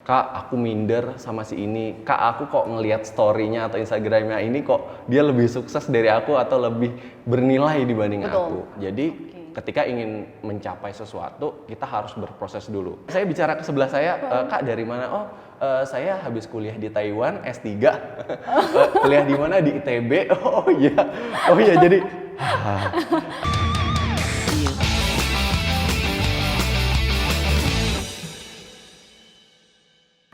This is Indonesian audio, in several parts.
Kak, aku minder sama si ini. Kak, aku kok ngelihat story-nya atau Instagram-nya ini kok dia lebih sukses dari aku atau lebih bernilai dibanding aku. Jadi ketika ingin mencapai sesuatu, kita harus berproses dulu. Saya bicara ke sebelah saya, Kak dari mana? Oh, saya habis kuliah di Taiwan, S3. Kuliah di mana? Di ITB. Oh iya, jadi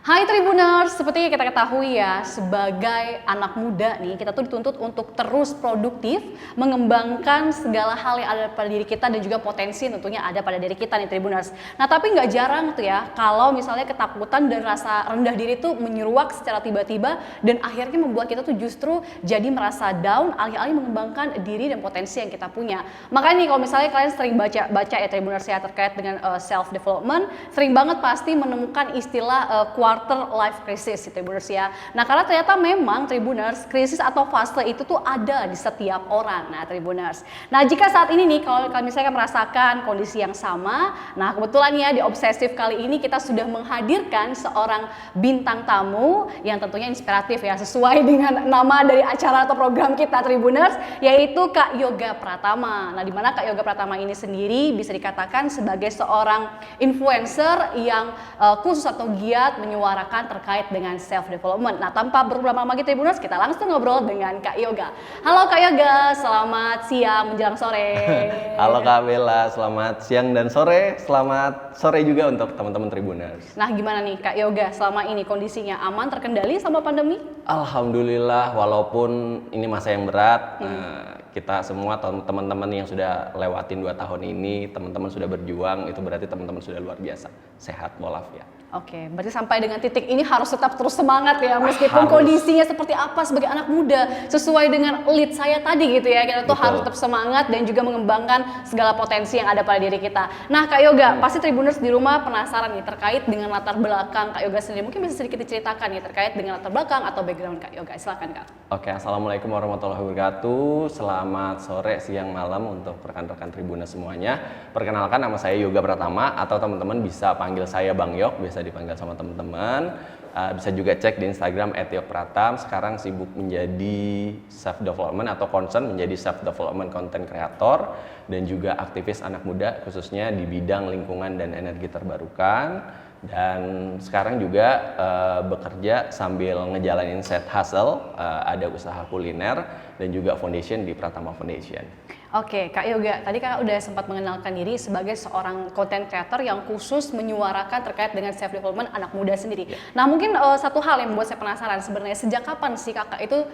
Hai Tribuners, seperti yang kita ketahui ya, sebagai anak muda nih, kita tuh dituntut untuk terus produktif, mengembangkan segala hal yang ada pada diri kita dan juga potensi tentunya ada pada diri kita nih Tribuners. Nah tapi nggak jarang tuh ya, kalau misalnya ketakutan dan rasa rendah diri tuh menyeruak secara tiba-tiba dan akhirnya membuat kita tuh justru jadi merasa down, alih-alih mengembangkan diri dan potensi yang kita punya. Makanya nih kalau misalnya kalian sering baca ya Tribuners ya terkait dengan self-development, sering banget pasti menemukan istilah quarter life crisis Tribuners ya. Nah karena ternyata memang Tribuners krisis atau fase itu tuh ada di setiap orang. Nah Tribuners. Nah jika saat ini nih kalau misalnya merasakan kondisi yang sama, nah kebetulan ya di Obsesif kali ini kita sudah menghadirkan seorang bintang tamu yang tentunya inspiratif ya sesuai dengan nama dari acara atau program kita Tribuners, yaitu Kak Yoga Pratama. Nah di mana Kak Yoga Pratama ini sendiri bisa dikatakan sebagai seorang influencer yang khusus atau giat menyuarakan terkait dengan self development. Nah, tanpa berlama-lama lagi Tribuners, kita langsung ngobrol dengan Kak Yoga. Halo Kak Yoga, selamat siang menjelang sore. Halo Kak Bella, selamat siang dan sore. Selamat sore juga untuk teman-teman Tribuners. Nah, gimana nih Kak Yoga selama ini kondisinya aman terkendali sama pandemi? Alhamdulillah, walaupun ini masa yang berat, kita semua teman-teman yang sudah lewatin 2 tahun ini, teman-teman sudah berjuang, itu berarti teman-teman sudah luar biasa, sehat walafiat. Oke, berarti sampai dengan titik ini harus tetap terus semangat ya, meskipun kondisinya seperti apa sebagai anak muda, sesuai dengan lead saya tadi gitu ya, kita tuh harus tetap semangat dan juga mengembangkan segala potensi yang ada pada diri kita. Nah Kak Yoga, pasti Tribuners di rumah penasaran nih terkait dengan latar belakang Kak Yoga sendiri, mungkin bisa sedikit diceritakan nih terkait dengan latar belakang atau background Kak Yoga, silakan Kak. Oke, Assalamualaikum warahmatullahi wabarakatuh, selamat sore, siang, malam untuk rekan-rekan Tribuners semuanya. Perkenalkan, nama saya Yoga Pratama atau teman-teman bisa panggil saya Bang Yok, biasa dipanggil sama teman-teman. Bisa juga cek di Instagram @yokpratam. Sekarang sibuk menjadi self development atau concern menjadi self development content creator dan juga aktivis anak muda khususnya di bidang lingkungan dan energi terbarukan. Dan sekarang juga bekerja sambil ngejalanin side hustle, ada usaha kuliner dan juga foundation di Pratama Foundation. Oke, Kak Yoga, tadi Kakak udah sempat mengenalkan diri sebagai seorang content creator yang khusus menyuarakan terkait dengan self development anak muda sendiri. Nah, mungkin satu hal yang membuat saya penasaran sebenarnya, sejak kapan sih Kakak itu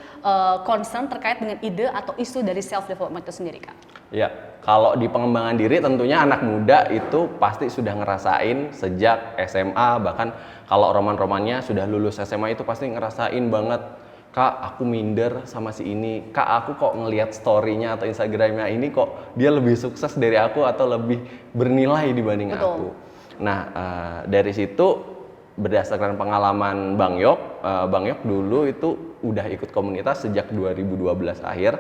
concern terkait dengan ide atau isu dari self development itu sendiri, Kak? Ya, kalau di pengembangan diri tentunya anak muda itu pasti sudah ngerasain sejak SMA, bahkan kalau roman-romannya sudah lulus SMA itu pasti ngerasain banget, Kak, aku minder sama si ini. Kak, aku kok ngelihat story-nya atau Instagram-nya ini kok dia lebih sukses dari aku atau lebih bernilai dibanding aku. Nah, dari situ berdasarkan pengalaman Bang Yok dulu itu udah ikut komunitas sejak 2012 akhir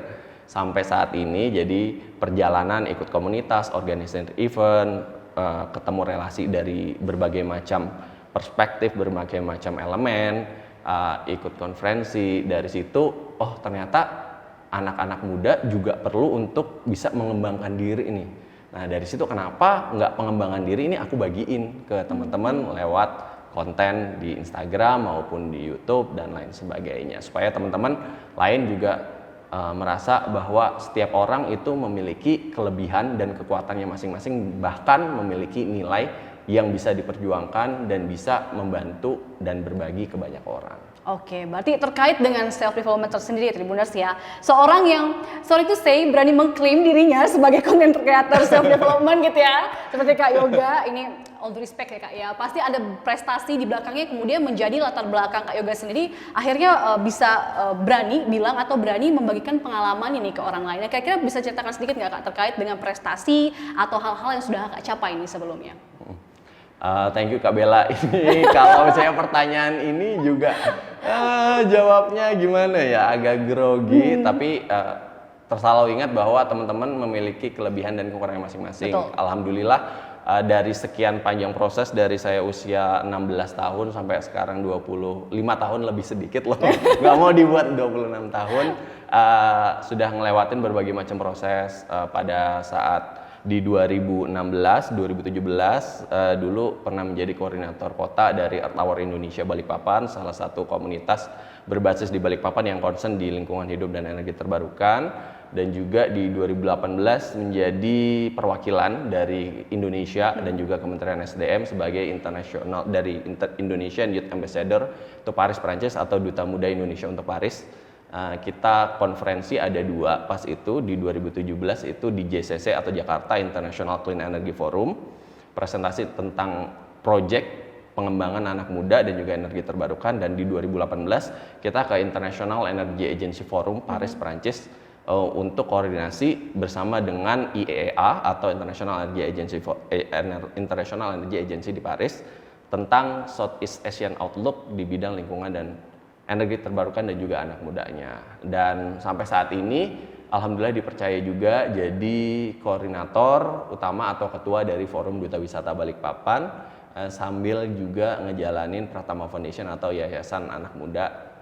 sampai saat ini. Jadi perjalanan ikut komunitas, organisasi event, ketemu relasi dari berbagai macam perspektif, berbagai macam elemen. Ikut konferensi, dari situ oh ternyata anak-anak muda juga perlu untuk bisa mengembangkan diri ini. Nah dari situ kenapa nggak pengembangan diri ini aku bagiin ke teman-teman lewat konten di Instagram maupun di YouTube dan lain sebagainya, supaya teman-teman lain juga merasa bahwa setiap orang itu memiliki kelebihan dan kekuatannya masing-masing, bahkan memiliki nilai yang bisa diperjuangkan dan bisa membantu dan berbagi ke banyak orang. Oke, berarti terkait dengan self development tersendiri Tribuners ya, seorang yang sorry to say berani mengklaim dirinya sebagai content creator self development gitu ya, seperti Kak Yoga ini, all due respect ya Kak ya, pasti ada prestasi di belakangnya kemudian menjadi latar belakang Kak Yoga sendiri akhirnya bisa berani bilang atau berani membagikan pengalaman ini ke orang lain. Kira-kira bisa ceritakan sedikit nggak Kak terkait dengan prestasi atau hal-hal yang sudah Kak capai ini sebelumnya? Thank you Kak Bella. Ini kalau saya pertanyaan ini juga jawabnya gimana ya, agak grogi, tapi selalu ingat bahwa teman-teman memiliki kelebihan dan kekurangan masing-masing. Alhamdulillah dari sekian panjang proses dari saya usia 16 tahun sampai sekarang 25 tahun lebih sedikit loh. Nggak mau dibuat 26 tahun. Sudah ngelewatin berbagai macam proses pada saat di 2016, 2017 dulu pernah menjadi koordinator kota dari Earth Hour Indonesia Balikpapan, salah satu komunitas berbasis di Balikpapan yang concern di lingkungan hidup dan energi terbarukan. Dan juga di 2018 menjadi perwakilan dari Indonesia dan juga Kementerian SDM sebagai internasional dari Indonesian Youth Ambassador untuk Paris Prancis atau Duta Muda Indonesia untuk Paris. Kita konferensi ada 2 pas itu di 2017 itu di JCC atau Jakarta International Clean Energy Forum, presentasi tentang project pengembangan anak muda dan juga energi terbarukan. Dan di 2018 kita ke International Energy Agency Forum Paris Prancis untuk koordinasi bersama dengan IEA atau International Energy Agency di Paris tentang Southeast Asian Outlook di bidang lingkungan dan energi terbarukan dan juga anak mudanya. Dan sampai saat ini alhamdulillah dipercaya juga jadi koordinator utama atau ketua dari Forum Duta Wisata Balikpapan sambil juga ngejalanin Pratama Foundation atau Yayasan Anak Muda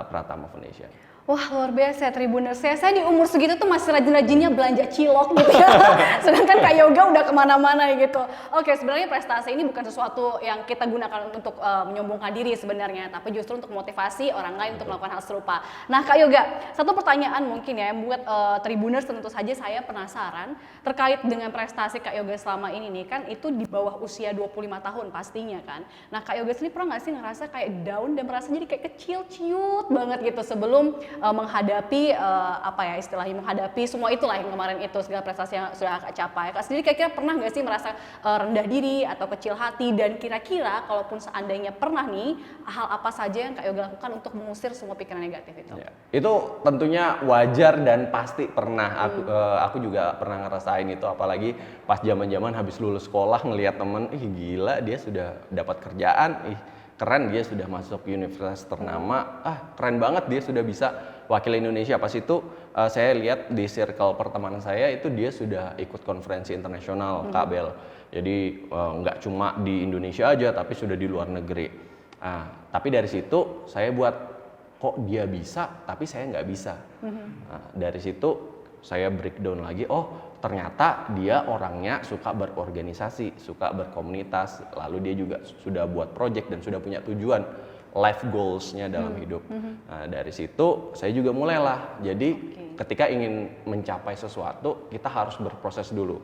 Pratama Foundation. Wah, luar biasa Tribuners. Saya di umur segitu tuh masih rajin-rajinnya belanja cilok gitu ya. Sedangkan Kak Yoga udah kemana-mana gitu. Oke, sebenarnya prestasi ini bukan sesuatu yang kita gunakan untuk menyombongkan diri sebenarnya, tapi justru untuk motivasi orang lain untuk melakukan hal serupa. Nah, Kak Yoga, satu pertanyaan mungkin ya buat Tribuners, tentu saja saya penasaran terkait dengan prestasi Kak Yoga selama ini nih, kan itu di bawah usia 25 tahun pastinya kan. Nah, Kak Yoga sendiri pernah nggak sih ngerasa kayak down dan merasa jadi kayak kecil, ciut banget gitu sebelum menghadapi menghadapi semua itulah yang kemarin itu, segala prestasi yang sudah Kak capai. Kak sendiri kira-kira pernah nggak sih merasa rendah diri atau kecil hati, dan kira-kira kalaupun seandainya pernah nih, hal apa saja yang Kak Yoga lakukan untuk mengusir semua pikiran negatif itu? Ya, itu tentunya wajar dan pasti pernah. Aku juga pernah ngerasain itu, apalagi pas zaman-zaman habis lulus sekolah ngelihat temen, ih gila dia sudah dapat kerjaan, ih keren dia sudah masuk universitas ternama, keren banget dia sudah bisa wakil Indonesia. Pas itu saya lihat di circle pertemanan saya itu dia sudah ikut konferensi internasional Kak Bel. Jadi nggak cuma di Indonesia aja tapi sudah di luar negeri. Tapi dari situ saya buat, kok dia bisa tapi saya nggak bisa. Dari situ saya breakdown lagi, oh ternyata dia orangnya suka berorganisasi, suka berkomunitas, lalu dia juga sudah buat project dan sudah punya tujuan, life goals-nya dalam hidup. Nah, dari situ saya juga mulailah, jadi ketika ingin mencapai sesuatu, kita harus berproses dulu.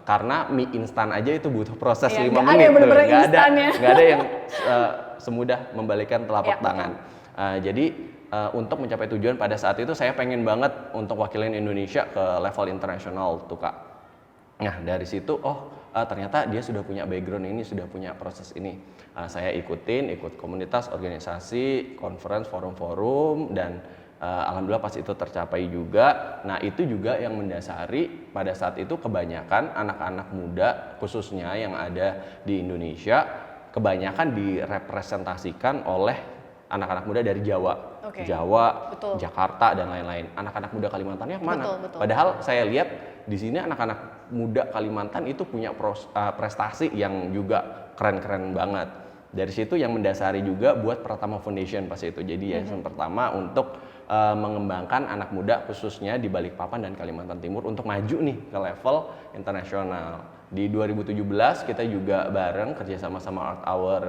Karena mie instan aja itu butuh proses 5 menit, nggak ada yang semudah membalikkan telapak tangan. Jadi untuk mencapai tujuan pada saat itu saya pengen banget untuk wakilin Indonesia ke level internasional tuh Kak. Nah dari situ ternyata dia sudah punya background ini, sudah punya proses ini. Saya ikut komunitas, organisasi, conference, forum-forum, dan alhamdulillah pas itu tercapai juga. Nah itu juga yang mendasari pada saat itu kebanyakan anak-anak muda khususnya yang ada di Indonesia kebanyakan direpresentasikan oleh anak-anak muda dari Jawa. Jawa, betul. Jakarta dan lain-lain. Anak-anak muda Kalimantan yang mana? Betul. Padahal saya lihat di sini anak-anak muda Kalimantan itu punya prestasi yang juga keren-keren banget. Dari situ yang mendasari juga buat Pratama Foundation pas itu. Jadi yayasan pertama untuk mengembangkan anak muda khususnya di Balikpapan dan Kalimantan Timur untuk maju nih ke level internasional. Di 2017 kita juga bareng kerjasama sama Earth Hour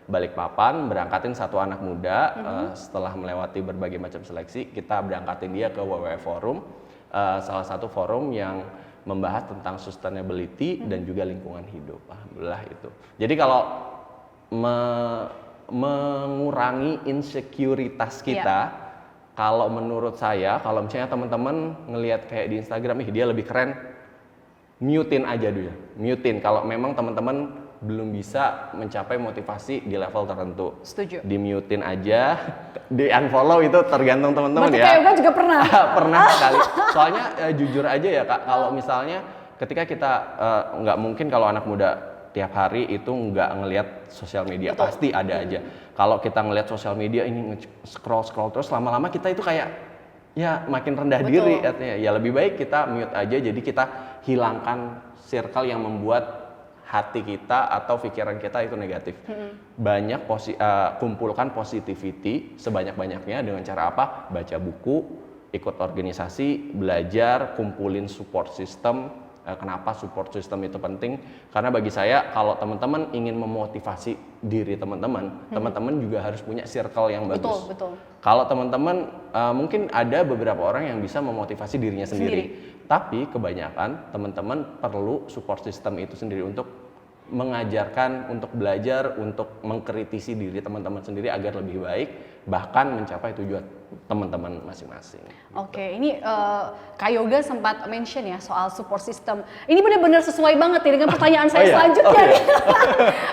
Balikpapan berangkatin satu anak muda. Setelah melewati berbagai macam seleksi, kita berangkatin dia ke WWF Forum, salah satu forum yang membahas tentang sustainability dan juga lingkungan hidup. Alhamdulillah itu. Jadi kalau mengurangi insekuritas kita, kalau menurut saya, kalau misalnya teman-teman ngelihat kayak di Instagram, dia lebih keren, mutein aja dulu. Mutein kalau memang teman-teman belum bisa mencapai motivasi di level tertentu. Setuju. Di-mutein aja, di-unfollow itu tergantung teman-teman ya. Berarti Kak juga pernah? Pernah sekali. Soalnya jujur aja ya Kak, kalau misalnya ketika kita nggak mungkin kalau anak muda tiap hari itu nggak ngelihat sosial media. Betul. Pasti ada aja. Kalau kita ngelihat sosial media ini scroll terus, lama-lama kita itu kayak ya makin rendah diri artinya. Ya lebih baik kita mute aja, jadi kita hilangkan circle yang membuat hati kita atau pikiran kita itu negatif. Banyak kumpulkan positivity sebanyak-banyaknya dengan cara apa? Baca buku, ikut organisasi, belajar, kumpulin support system. Kenapa support system itu penting? Karena bagi saya kalau teman-teman ingin memotivasi diri teman-teman, teman-teman juga harus punya circle yang bagus. Betul. Kalau teman-teman mungkin ada beberapa orang yang bisa memotivasi dirinya sendiri. Tapi kebanyakan teman-teman perlu support system itu sendiri untuk mengajarkan, untuk belajar, untuk mengkritisi diri teman-teman sendiri agar lebih baik, bahkan mencapai tujuan teman-teman masing-masing. Oke, ini Kak Yoga sempat mention ya soal support system. Ini benar-benar sesuai banget ya dengan pertanyaan saya selanjutnya.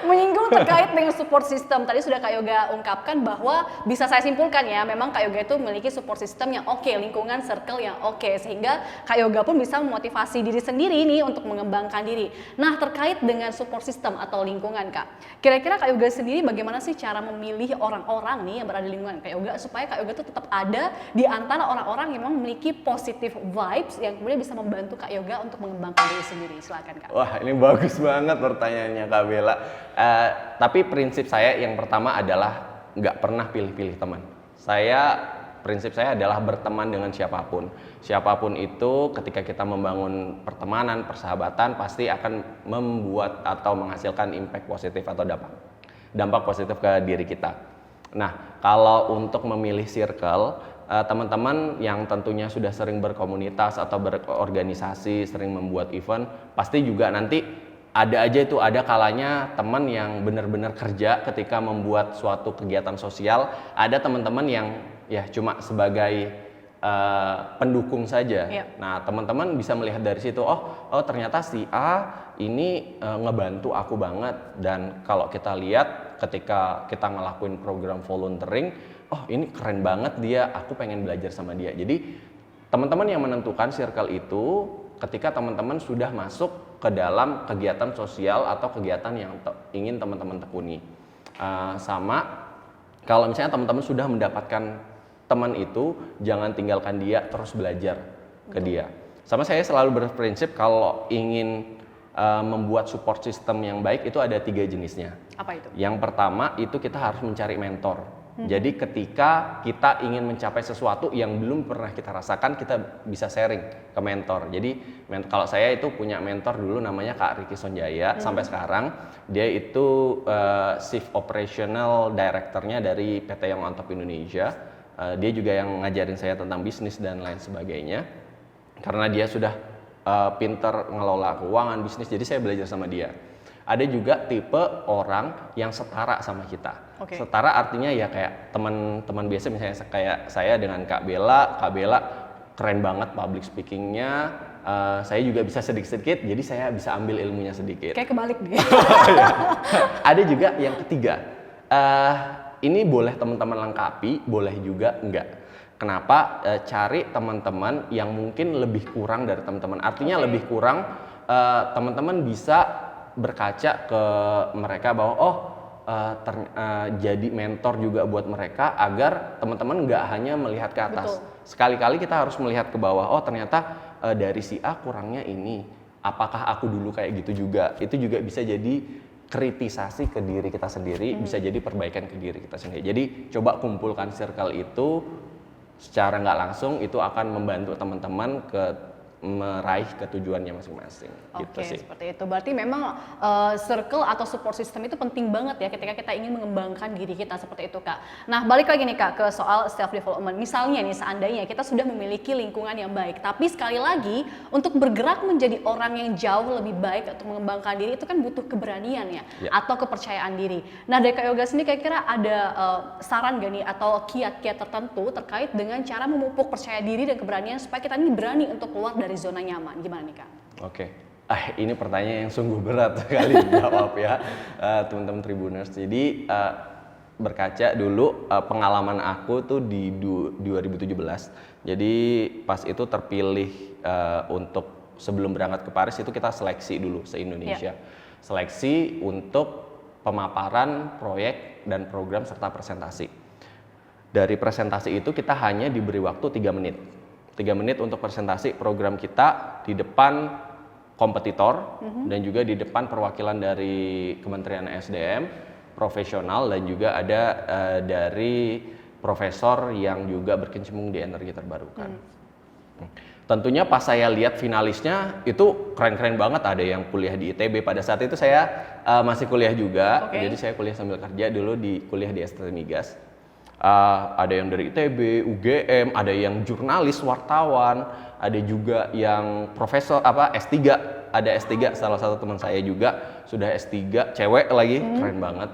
Menyinggung terkait dengan support system. Tadi sudah Kak Yoga ungkapkan bahwa bisa saya simpulkan ya, memang Kak Yoga itu memiliki support system yang oke, lingkungan circle yang oke, sehingga Kak Yoga pun bisa memotivasi diri sendiri nih untuk mengembangkan diri. Nah, terkait dengan support system atau lingkungan Kak, kira-kira Kak Yoga sendiri bagaimana sih cara memilih orang-orang nih yang berada di lingkungan Kak Yoga supaya Kak Yoga itu tetap ada di antara orang-orang yang memang memiliki positive vibes yang kemudian bisa membantu Kak Yoga untuk mengembangkan diri sendiri. Silakan Kak. Wah, ini bagus banget pertanyaannya Kak Bella. Tapi prinsip saya yang pertama adalah nggak pernah pilih-pilih teman. Prinsip saya adalah berteman dengan siapapun. Siapapun itu ketika kita membangun pertemanan, persahabatan pasti akan membuat atau menghasilkan impact positif atau dampak positif ke diri kita. Nah, kalau untuk memilih circle, teman-teman yang tentunya sudah sering berkomunitas atau berorganisasi, sering membuat event, pasti juga nanti ada kalanya teman yang benar-benar kerja ketika membuat suatu kegiatan sosial, ada teman-teman yang ya cuma sebagai pendukung saja. Nah, teman-teman bisa melihat dari situ, oh ternyata si A ini ngebantu aku banget, dan kalau kita lihat ketika kita ngelakuin program volunteering, oh ini keren banget dia, aku pengen belajar sama dia. Jadi teman-teman yang menentukan circle itu ketika teman-teman sudah masuk ke dalam kegiatan sosial atau kegiatan yang ingin teman-teman tekuni. Sama kalau misalnya teman-teman sudah mendapatkan teman itu, jangan tinggalkan dia, terus belajar ke dia. Sama saya selalu berprinsip kalau ingin membuat support system yang baik itu ada 3 jenisnya. Apa itu? Yang pertama itu kita harus mencari mentor. Jadi ketika kita ingin mencapai sesuatu yang belum pernah kita rasakan, kita bisa sharing ke mentor. Jadi kalau saya itu punya mentor dulu namanya Kak Ricky Sonjaya, sampai sekarang dia itu Chief Operational Director-nya dari PT Young on Top Indonesia. Dia juga yang ngajarin saya tentang bisnis dan lain sebagainya. Karena dia sudah pinter ngelola keuangan, bisnis, jadi saya belajar sama dia. Ada juga tipe orang yang setara sama kita. Setara artinya ya kayak teman-teman biasa, misalnya kayak saya dengan Kak Bella keren banget public speakingnya, saya juga bisa sedikit-sedikit, jadi saya bisa ambil ilmunya sedikit. Kayak kebalik nih. Ada juga yang ketiga, ini boleh teman-teman lengkapi, boleh juga enggak. Kenapa? Cari teman-teman yang mungkin lebih kurang dari teman-teman. Artinya lebih kurang, teman-teman bisa berkaca ke mereka bahwa jadi mentor juga buat mereka agar teman-teman nggak hanya melihat ke atas. Sekali-kali kita harus melihat ke bawah. Oh ternyata dari si A kurangnya ini. Apakah aku dulu kayak gitu juga? Itu juga bisa jadi kritisasi ke diri kita sendiri, bisa jadi perbaikan ke diri kita sendiri. Jadi coba kumpulkan circle itu. Secara nggak langsung itu akan membantu teman-teman meraih ketujuannya masing-masing. Oke, seperti itu. Berarti memang circle atau support system itu penting banget ya ketika kita ingin mengembangkan diri kita, seperti itu Kak. Nah, balik lagi nih Kak ke soal self development. Misalnya nih, seandainya kita sudah memiliki lingkungan yang baik, tapi sekali lagi untuk bergerak menjadi orang yang jauh lebih baik atau mengembangkan diri itu kan butuh keberanian ya, atau kepercayaan diri. Nah, dari Kak Yoga sendiri kira-kira ada saran gak nih atau kiat-kiat tertentu terkait dengan cara memupuk percaya diri dan keberanian supaya kita ini berani untuk keluar dari zona nyaman? Gimana nih Kak? Oke. Ini pertanyaan yang sungguh berat sekali dijawab ya, teman-teman Tribuners. Jadi berkaca dulu pengalaman aku tuh di 2017. Jadi pas itu terpilih untuk sebelum berangkat ke Paris itu kita seleksi dulu se-Indonesia. Seleksi untuk pemaparan proyek dan program serta presentasi. Dari presentasi itu kita hanya diberi waktu 3 menit. 3 menit untuk presentasi program kita di depan kompetitor dan juga di depan perwakilan dari Kementerian SDM, profesional, dan juga ada dari profesor yang juga berkecimpung di energi terbarukan. Tentunya pas saya lihat finalisnya itu keren-keren banget, ada yang kuliah di ITB. Pada saat itu saya masih kuliah juga, jadi saya kuliah sambil kerja dulu di kuliah di STT Migas. Ada yang dari ITB, UGM, ada yang jurnalis, wartawan, ada juga yang profesor S3, ada S3, salah satu teman saya juga sudah S3, cewek lagi, keren banget.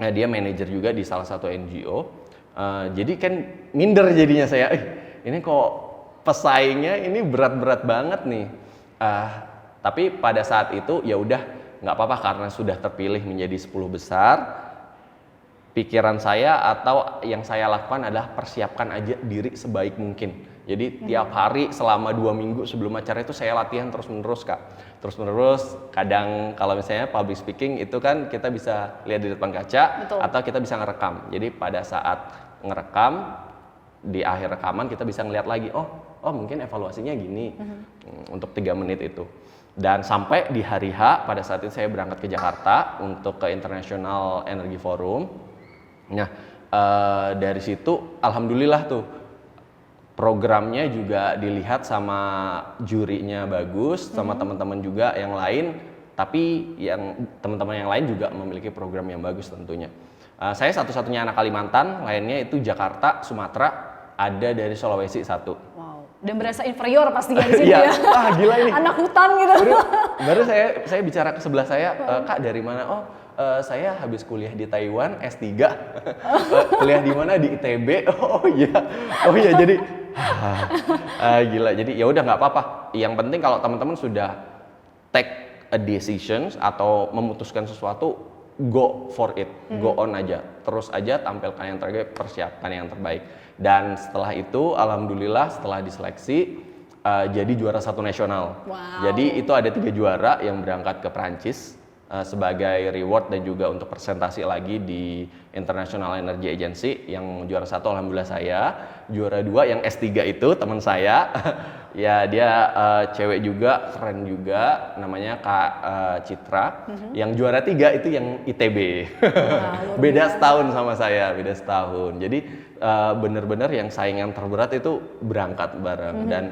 Nah, dia manajer juga di salah satu NGO. Jadi kan minder jadinya saya, ini kok pesaingnya ini berat-berat banget nih. Tapi pada saat itu ya udah nggak apa-apa karena sudah terpilih menjadi 10 besar. Pikiran saya atau yang saya lakukan adalah persiapkan aja diri sebaik mungkin. Jadi tiap hari selama 2 minggu sebelum acara itu saya latihan terus-menerus, Kak. Terus-menerus, kadang kalau misalnya public speaking itu kan kita bisa lihat di depan kaca. Betul. Atau kita bisa ngerekam. Jadi pada saat ngerekam, di akhir rekaman kita bisa ngeliat lagi, oh mungkin evaluasinya gini untuk 3 menit itu. Dan sampai di hari H, pada saat itu saya berangkat ke Jakarta untuk ke International Energy Forum. Nah, dari situ alhamdulillah tuh programnya juga dilihat sama jurinya bagus, sama teman-teman juga yang lain, tapi yang teman-teman yang lain juga memiliki program yang bagus tentunya. Saya satu-satunya anak Kalimantan, lainnya itu Jakarta, Sumatera, ada dari Sulawesi 1. Wow, dan berasa inferior pastinya di sini ya. Gila ini. Anak hutan gitu. Baru saya bicara ke sebelah saya, Kak dari mana? Saya habis kuliah di Taiwan S3. Kuliah di mana? Di ITB. Oh iya jadi gila. Jadi ya udah nggak apa-apa. Yang penting kalau teman-teman sudah take a decisions atau memutuskan sesuatu, go for it, go on aja, terus aja tampilkan yang terbaik, persiapkan yang terbaik. Dan setelah itu alhamdulillah setelah diseleksi jadi juara 1 nasional. Wow. Jadi itu ada 3 juara yang berangkat ke Prancis sebagai reward dan juga untuk presentasi lagi di International Energy Agency. Yang juara 1 alhamdulillah saya, juara 2 yang S3 itu teman saya. Ya dia cewek juga, keren juga, namanya Kak Citra. Yang juara 3 itu yang ITB. Beda setahun sama saya, beda setahun. Jadi bener-bener yang saingan terberat itu berangkat bareng. Dan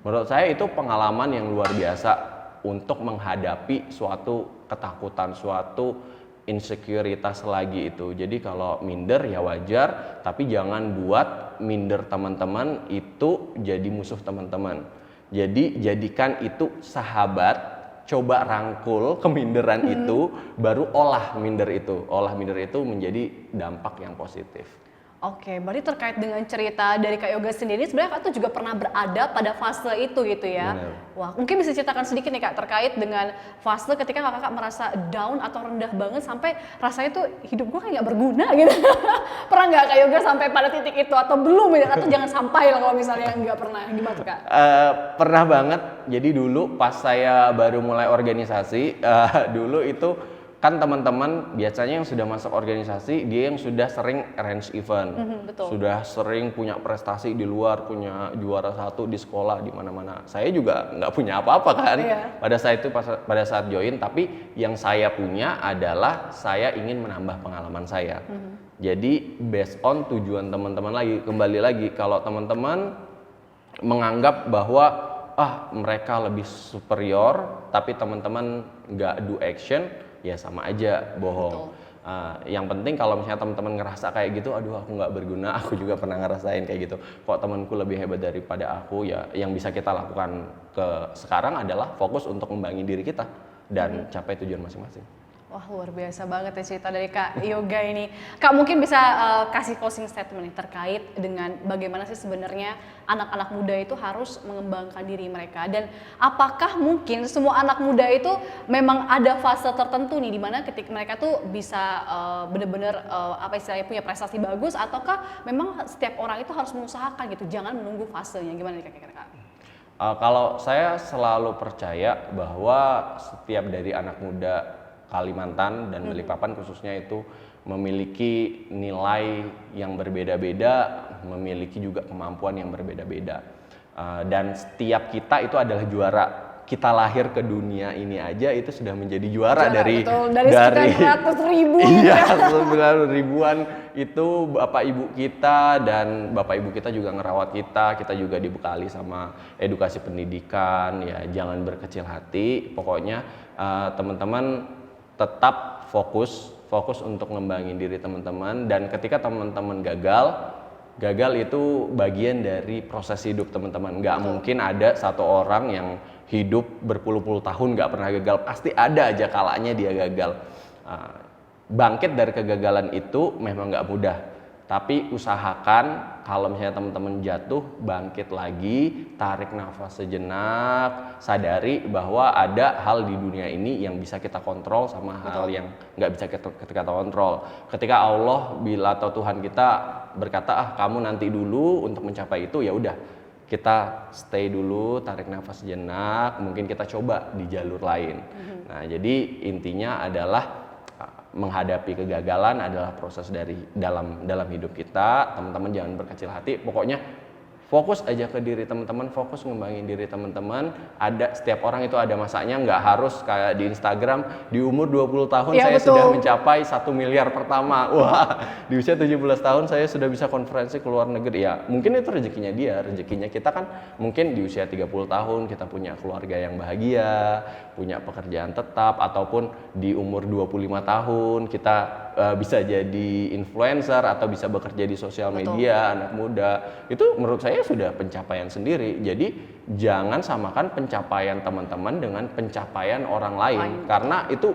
menurut saya itu pengalaman yang luar biasa untuk menghadapi suatu ketakutan, suatu insekuritas lagi itu. Jadi kalau minder ya wajar, tapi jangan buat minder teman-teman itu jadi musuh teman-teman. Jadi jadikan itu sahabat, coba rangkul keminderan itu, baru olah minder itu menjadi dampak yang positif. Oke, berarti terkait dengan cerita dari Kak Yoga sendiri, sebenarnya Kak tuh juga pernah berada pada fase itu gitu ya. Benar. Wah, mungkin bisa ceritakan sedikit nih Kak terkait dengan fase ketika Kakak merasa down atau rendah banget sampai rasanya tuh hidup gue kayak gak berguna gitu. Pernah nggak Kak Yoga sampai pada titik itu atau belum ya? Atau jangan sampai lah kalau misalnya nggak pernah, gimana tuh Kak? Pernah banget. Jadi dulu pas saya baru mulai organisasi, dulu itu kan teman-teman biasanya yang sudah masuk organisasi dia yang sudah sering arrange event, sudah sering punya prestasi di luar, punya juara 1 di sekolah di mana-mana. Saya juga nggak punya apa-apa kan pada saat itu, pada saat join. Tapi yang saya punya adalah saya ingin menambah pengalaman saya. Jadi based on tujuan teman-teman lagi, kembali lagi kalau teman-teman menganggap bahwa mereka lebih superior, tapi teman-teman nggak do action, ya sama aja bohong. Yang penting kalau misalnya teman-teman ngerasa kayak gitu, aduh aku nggak berguna, aku juga pernah ngerasain kayak gitu. Kok temanku lebih hebat daripada aku, ya yang bisa kita lakukan sekarang adalah fokus untuk membangun diri kita dan capai tujuan masing-masing. Wah, luar biasa banget ya cerita dari Kak Yoga ini. Kak mungkin bisa kasih closing statement nih terkait dengan bagaimana sih sebenarnya anak-anak muda itu harus mengembangkan diri mereka, dan apakah mungkin semua anak muda itu memang ada fase tertentu nih dimana ketika mereka tuh bisa benar-benar punya prestasi bagus, ataukah memang setiap orang itu harus mengusahakan gitu, jangan menunggu fasenya, gimana nih Kak? Kalau saya selalu percaya bahwa setiap dari anak muda Kalimantan dan Balikpapan khususnya itu memiliki nilai yang berbeda-beda, memiliki juga kemampuan yang berbeda-beda. Dan setiap kita itu adalah juara. kita lahir ke dunia ini aja itu sudah menjadi juara dari betul. Dari sekian ratus ribu iya 9.000-an itu bapak ibu kita, dan bapak ibu kita juga ngerawat kita juga dibekali sama edukasi pendidikan. Ya jangan berkecil hati, pokoknya teman-teman tetap fokus untuk ngembangin diri teman-teman, dan ketika teman-teman gagal itu bagian dari proses hidup teman-teman. Nggak mungkin ada satu orang yang hidup berpuluh-puluh tahun nggak pernah gagal, pasti ada aja kalanya dia gagal. Bangkit dari kegagalan itu memang nggak mudah, tapi usahakan kalau misalnya teman-teman jatuh, bangkit lagi, tarik nafas sejenak, sadari bahwa ada hal di dunia ini yang bisa kita kontrol sama hal yang nggak bisa kita kontrol. Ketika Allah atau Tuhan kita berkata, kamu nanti dulu untuk mencapai itu, ya udah kita stay dulu, tarik nafas sejenak, mungkin kita coba di jalur lain. Nah, jadi intinya adalah menghadapi kegagalan adalah proses dari dalam hidup kita. Teman-teman jangan berkecil hati, pokoknya fokus aja ke diri teman-teman, fokus ngembangin diri teman-teman. Ada setiap orang itu ada masanya, nggak harus kayak di Instagram di umur 20 tahun ya, saya betul. sudah mencapai 1 miliar pertama. Wah, di usia 17 tahun saya sudah bisa konferensi ke luar negeri. Ya, mungkin itu rezekinya dia, rezekinya kita kan mungkin di usia 30 tahun kita punya keluarga yang bahagia, punya pekerjaan tetap, ataupun di umur 25 tahun kita bisa jadi influencer atau bisa bekerja di sosial media. Anak muda itu menurut saya sudah pencapaian sendiri. Jadi jangan samakan pencapaian teman-teman dengan pencapaian orang lain, karena itu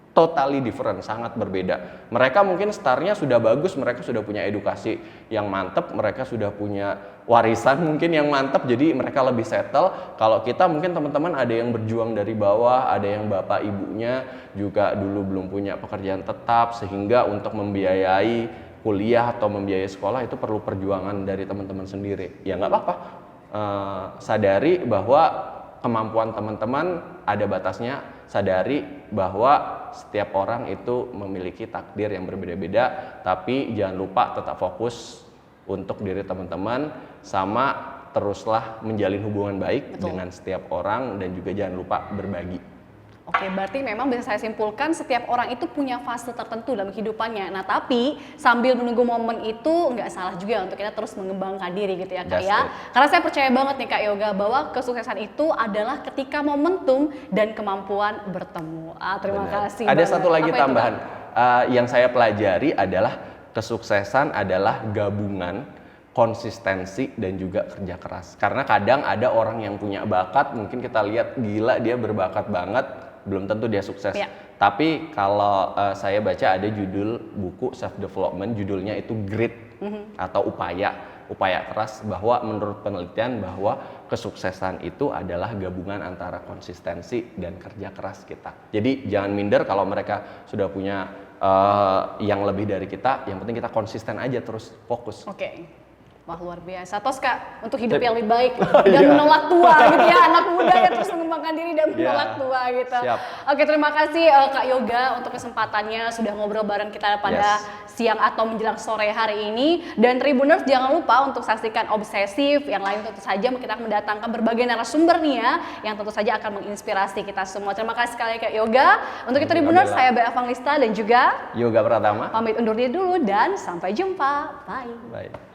totally different, sangat berbeda. Mereka mungkin startnya sudah bagus, mereka sudah punya edukasi yang mantep, mereka sudah punya warisan mungkin yang mantep, jadi mereka lebih settle. Kalau kita mungkin teman-teman ada yang berjuang dari bawah, ada yang bapak ibunya juga dulu belum punya pekerjaan tetap, sehingga untuk membiayai kuliah atau membiayai sekolah itu perlu perjuangan dari teman-teman sendiri. Ya nggak apa-apa, sadari bahwa kemampuan teman-teman ada batasnya, sadari bahwa setiap orang itu memiliki takdir yang berbeda-beda, tapi jangan lupa tetap fokus untuk diri teman-teman, sama teruslah menjalin hubungan baik dengan setiap orang, dan juga jangan lupa berbagi. Oke, berarti memang bisa saya simpulkan setiap orang itu punya fase tertentu dalam kehidupannya. Nah, tapi sambil menunggu momen itu nggak salah juga untuk kita terus mengembangkan diri gitu ya Kak ya. Karena saya percaya banget nih Kak Yoga bahwa kesuksesan itu adalah ketika momentum dan kemampuan bertemu. Terima kasih. Ada banget. satu lagi Apa tambahan yang saya pelajari adalah kesuksesan adalah gabungan konsistensi dan juga kerja keras. Karena kadang ada orang yang punya bakat, mungkin kita lihat gila dia berbakat banget, belum tentu dia sukses. Tapi kalau saya baca ada judul buku self development, judulnya itu grit atau upaya keras, bahwa menurut penelitian bahwa kesuksesan itu adalah gabungan antara konsistensi dan kerja keras kita. Jadi jangan minder kalau mereka sudah punya yang lebih dari kita, yang penting kita konsisten aja, terus fokus. Oke. Wah, luar biasa. Tos Kak, untuk hidup yang lebih baik dan menolak tua gitu ya, anak muda yang terus mengembangkan diri dan menolak tua gitu. Siap. Oke, terima kasih Kak Yoga untuk kesempatannya sudah ngobrol bareng kita pada siang atau menjelang sore hari ini. Dan Tribuners jangan lupa untuk saksikan Obsesif, yang lain tentu saja kita akan mendatangkan berbagai narasumber nih ya, yang tentu saja akan menginspirasi kita semua. Terima kasih sekali Kak Yoga. Untuk itu Tribuners, saya Bea Evangelista dan juga Yoga Pratama. Pamit undur diri dulu dan sampai jumpa. Bye. Bye.